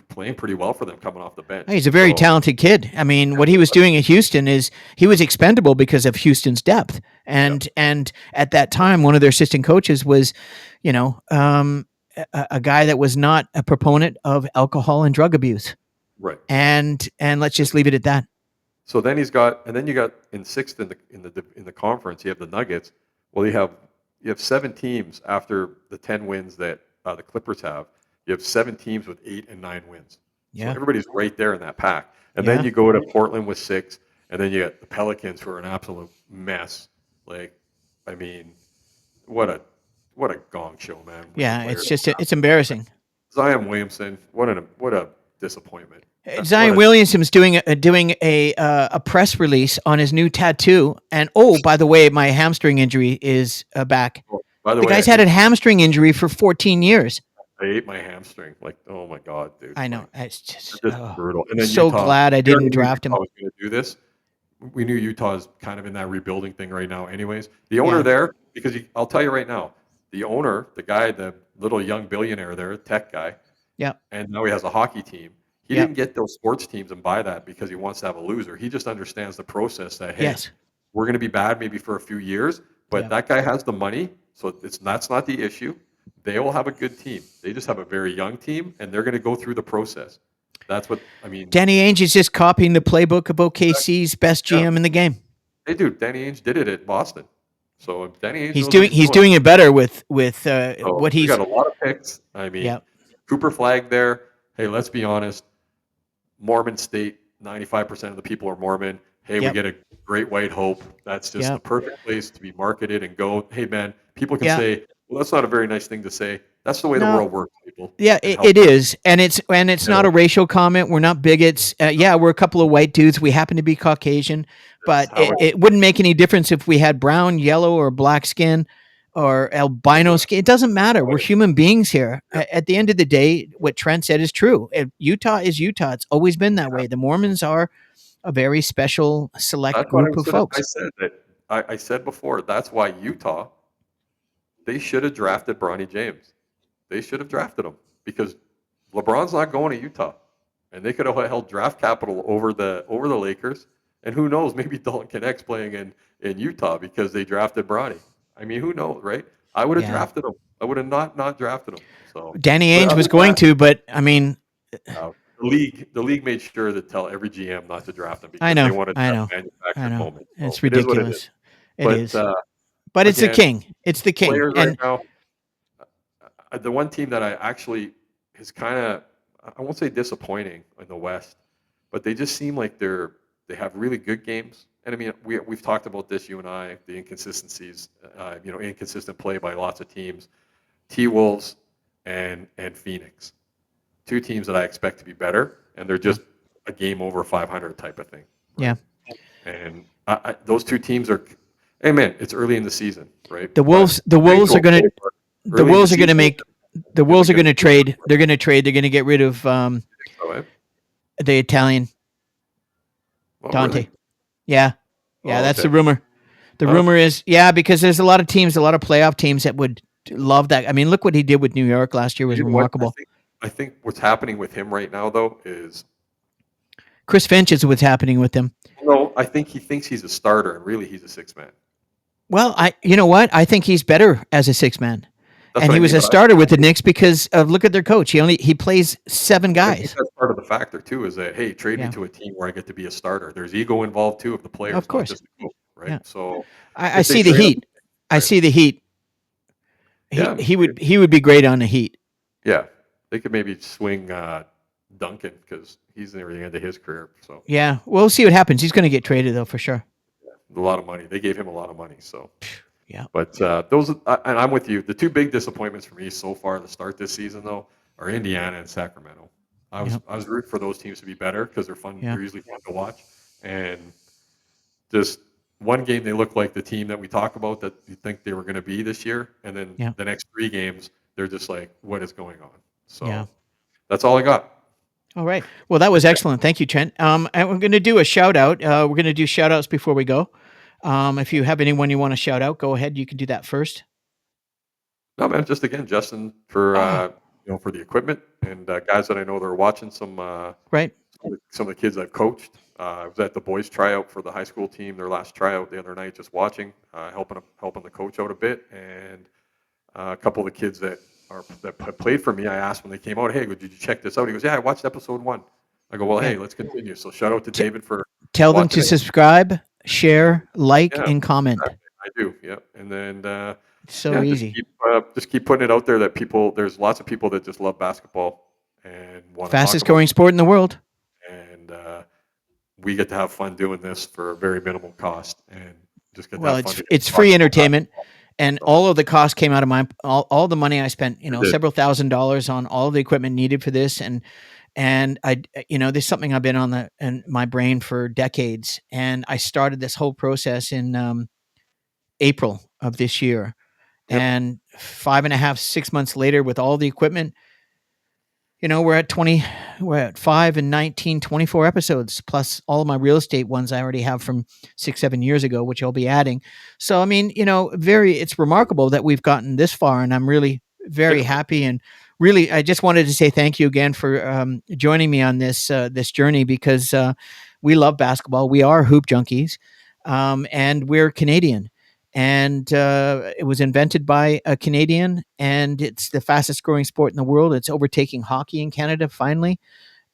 playing pretty well for them coming off the bench. He's a very So talented kid. I mean, what he was doing at Houston is he was expendable because of Houston's depth. yeah, And at that time, one of their assistant coaches was, a guy that was not a proponent of alcohol and drug abuse. right. And let's just leave it at that. So then and then you got in sixth in the conference. You have the Nuggets. Well, you have 7 teams after the 10 wins that the Clippers have. You have 7 teams with 8 and 9 wins. So Yeah. everybody's right there in that pack. And then Yeah. you go to Portland with 6, and then you got the Pelicans who are an absolute mess. Like, I mean, what a what a gong show, man. With the Yeah. It's players. just it's embarrassing. Zion Williamson, what a disappointment. What Zion a Williamson's doing a press release on his new tattoo, and oh, by the way, my hamstring injury is back. By the The way, guy's had a hamstring injury for 14 years. I ate my hamstring. Like, oh my god, dude! I know. Like, It's just just brutal. And then so Utah. glad I We already didn't knew draft Utah him. was going to do this. We knew Utah's kind of in that rebuilding thing right now. Anyways, the owner Yeah. there, because I'll tell you right now, the owner, the guy, the little young billionaire there, tech guy, Yep. and now he has a hockey team. He Yep. didn't get those sports teams and buy that because he wants to have a loser. He just understands the process that, hey, Yes. we're going to be bad maybe for a few years, but Yep. that guy has the money, so that's not the issue. They will have a good team. They just have a very young team, and they're going to go through the process. That's what I mean. Danny Ainge is just copying the playbook of OKC's best Yeah, GM in the game. hey, dude, Danny Ainge did it at Boston, so Danny Ainge He's knows what doing he's he's doing. doing it better with So what we he's. got a lot of picks. I mean, Yep. Cooper Flag there. Hey, let's be honest. Mormon state, 95% of the people are Mormon. Hey, we Yep. get a great white hope. That's just the Yep. perfect place to be marketed and go. Hey, man, people can Yeah. say, well, that's not a very nice thing to say. That's the way the No. world works, people. Yeah, And it, help it is, and it's not them. a racial comment. We're not bigots. Yeah, we're a couple of white dudes. We happen to be Caucasian, That's but how it wouldn't make any difference if we had brown, yellow, or black skin, or albino skin. It doesn't matter. We're human beings here. At the end of the day, what Trent said is true. Utah is Utah. It's always been that way. The Mormons are a very special, select That's what group of I folks. said that I said before. That's why Utah, they should have drafted Bronny James. They should have drafted him because LeBron's not going to Utah, and they could have held draft capital over the Lakers. And who knows? Maybe Dalton Knecht's playing in Utah because they drafted Bronny. I mean, who knows, right? I would have Yeah, drafted him. I would have not drafted him. So, Danny but Ainge other was than going that, to, but I mean, the league made sure to tell every GM not to draft him I because they know, wanted I that know, I manufactured know. moment. So It's it is what it is. ridiculous. It But is. But it's the again, king. It's the king. players right And now, the one team that I actually is kind of, I won't say disappointing in the West, but they just seem like they have really good games. And I mean, we've talked about this, you and I, the inconsistencies, inconsistent play by lots of teams. T Wolves and Phoenix, 2 teams that I expect to be better, and they're yeah, just a game over 500 type of thing, yeah. right? And those 2 teams are, hey man, it's early in the season, right? The But Wolves the Wolves are going to the early in the Wolves are going to season make the is a Wolves are good. going to trade. They're going to trade. They're going to get rid of Oh, eh? the Italian Oh, Dante. really? Yeah. Yeah, Oh, that's okay. the rumor. The Huh? rumor is because there's a lot of teams, a lot of playoff teams that would love that. I mean, look what he did with New York last year was You know what? I remarkable. think I think what's happening with him right now, though, is Chris Finch is what's happening with him. no. I think he thinks he's a starter, and really he's a 6 man. Well, you know what? I think he's better as a six man. That's And what he I was mean. a But starter with the Knicks because of look at their coach. He plays 7 I think guys. that's part of the factor too. Is that hey, trade me Yeah. to a team where I get to be a starter. There's ego involved too of the Of players, not course. just the coach, right? Yeah. So I if they see the trade him, Heat. I right? see the Heat. He Yeah, he would he would be great on the Heat. yeah. They could maybe swing Duncan because he's near the end of his career. So Yeah, we'll see what happens. He's going to get traded though for sure. a lot of money. They gave him a lot of money. So. Yeah. But and I'm with you. The 2 big disappointments for me so far to start this season, though, are Indiana and Sacramento. I was Yep. I was rooting for those teams to be better because they're fun. Yeah. They're usually fun to watch, and just one game they look like the team that we talk about that you think they were going to be this year, and then Yeah. the next 3 games they're just like, what is going on? Yeah. So that's all I got. All right. Well, that was excellent. Thank you, Trent. And we're going to do a shout out. We're going to do shout outs before we go. If you have anyone you want to shout out, go ahead. You can do that first. No, man, just again, Justin for Ah, for the equipment and guys that I know that are watching right. some of the kids I've coached. I was at the boys tryout for the high school team, their last tryout the other night, just watching, helping the coach out a bit, and a couple of the kids that played for me. I asked when they came out, "Hey, did you check this out?" He goes, "Yeah, I watched episode 1." I go, "Well, Yeah. hey, let's continue." So shout out to T- David for Tell them watching to it. subscribe, share, like, Yeah, and comment. exactly. I do. Yeah, and then It's so yeah, easy. just keep putting it out there that people. There's lots of people that just love basketball and want to talk Fastest about growing sport in the world. it, and we get to have fun doing this for a very minimal cost, and just get to Well, have fun together it's free talking about entertainment, basketball. and So all of the costs came out of all the money I spent. it did. Several $1,000s on all the equipment needed for this, and I, there's something I've been on in my brain for decades, and I started this whole process in April of this year, Yep. and 5.5, 6 months later, with all the equipment, we're at 5 and 19, 24 episodes, plus all of my real estate ones I already have from 6, 7 years ago, which I'll be adding. So, I mean, it's remarkable that we've gotten this far, and I'm really very Yeah. happy. And really, I just wanted to say thank you again for joining me on this journey, because we love basketball. We are hoop junkies, and we're Canadian, and it was invented by a Canadian, and it's the fastest growing sport in the world. It's overtaking hockey in Canada finally,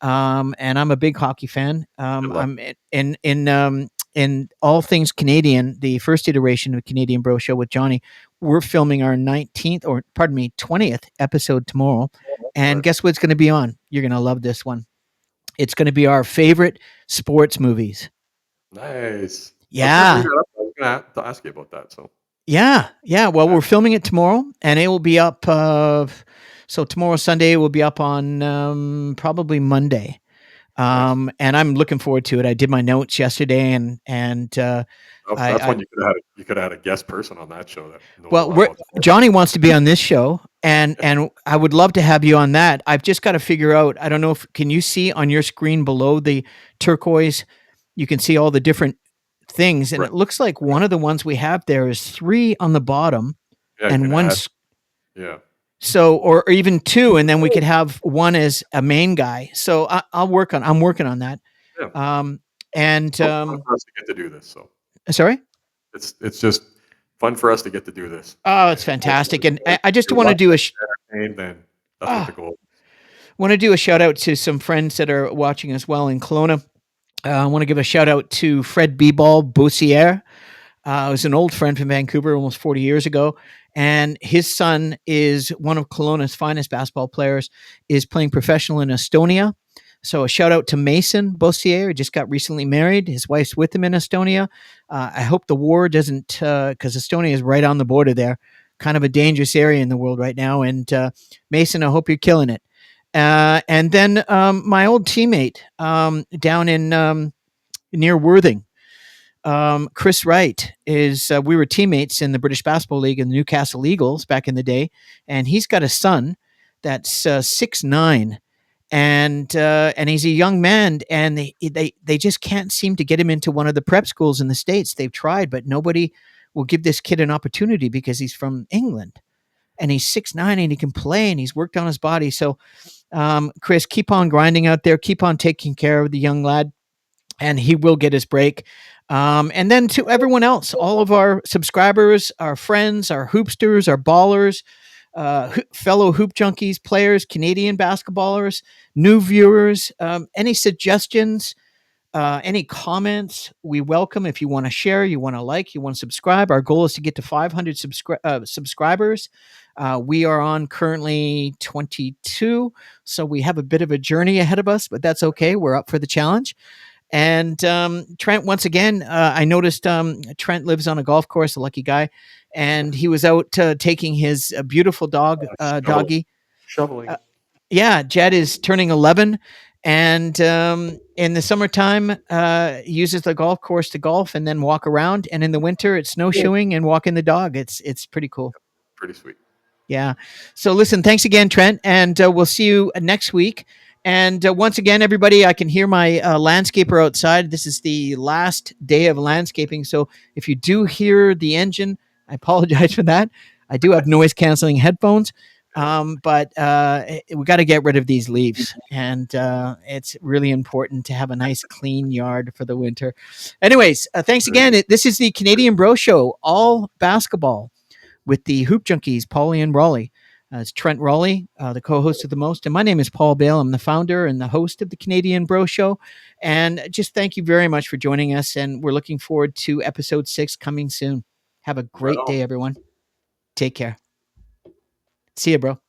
and I'm a big hockey fan. Good luck. I'm in all things Canadian. The first iteration of Canadian Bro Show with Johnny. We're filming our 19th, or pardon me, 20th episode tomorrow, and Right. guess what's going to be on? You're going to love this one. It's going to be our favorite sports movies. Nice. I was going to bring Yeah. that up. I was going to ask you about that. So Yeah, yeah. Well, yeah, we're filming it tomorrow, and it will be up. So tomorrow, Sunday, will be up on probably Monday. nice. And I'm looking forward to it. I did my notes yesterday, and Oh, that's I when you could have had a guest person on that show that knows a well, lot about sports. Johnny wants to be on this show, and I would love to have you on that. I've just got to figure out. I don't know if can you see on your screen below the turquoise, you can see all the different things, and Right. it looks like one of the ones we have there is 3 on the bottom Yeah, you and can one. add. Yeah. So, or even 2, and then we could have one as a main guy. So I'm working on that. Yeah. Um, and Fun for us to get to do this. So sorry. it's just fun for us to get to do this. Oh, it's And fantastic. And if I just you're want to watching do us entertained, then that's what the ah, goal is. want to do a shout out to some friends that are watching as well in Kelowna. I want to give a shout out to Fred B-Ball Bossier. Was an old friend from Vancouver almost 40 years ago. And his son is one of Kelowna's finest basketball players, is playing professional in Estonia. So a shout out to Mason Bossier, who just got recently married. His wife's with him in Estonia. I hope the war doesn't, because Estonia is right on the border there, kind of a dangerous area in the world right now. And Mason, I hope you're killing it. And then my old teammate down in near Worthing, Chris Wright is. We were teammates in the British Basketball League and the Newcastle Eagles back in the day, and he's got a son that's 6'9", and he's a young man, and they just can't seem to get him into one of the prep schools in the States. They've tried, but nobody will give this kid an opportunity because he's from England and he's 6'9", and he can play, and he's worked on his body. So, Chris, keep on grinding out there, keep on taking care of the young lad, and he will get his break. And then to everyone else, all of our subscribers, our friends, our hoopsters, our ballers, fellow hoop junkies, players, Canadian basketballers, new viewers, any suggestions, any comments, we welcome. If you want to share, you want to like, you want to subscribe. Our goal is to get to 500 subscribers. We are on currently 22, so we have a bit of a journey ahead of us, but that's okay. We're up for the challenge. And Trent, once again, I noticed Trent lives on a golf course, a lucky guy, and he was out taking his beautiful Shovel, doggy. shoveling. Yeah, Jed is turning 11, And in the summertime, uses the golf course to golf and then walk around. And in the winter, it's snowshoeing and walking the dog. It's pretty cool. Pretty sweet. Yeah. So listen, thanks again, Trent, and we'll see you next week. And once again, everybody, I can hear my landscaper outside. This is the last day of landscaping. So if you do hear the engine, I apologize for that. I do have noise canceling headphones, but we got to get rid of these leaves. And it's really important to have a nice clean yard for the winter. Anyways, thanks Very again. good. This is the Canadian Bro Show, all basketball with the Hoop Junkies, Pauly and Rowley. It's Trent Rowley, the co-host of the most, and my name is Paul Bale. I'm the founder and the host of the Canadian Bro Show. And just thank you very much for joining us. And we're looking forward to episode 6 coming soon. Have a Right great on. day, everyone. Take care. See you, bro.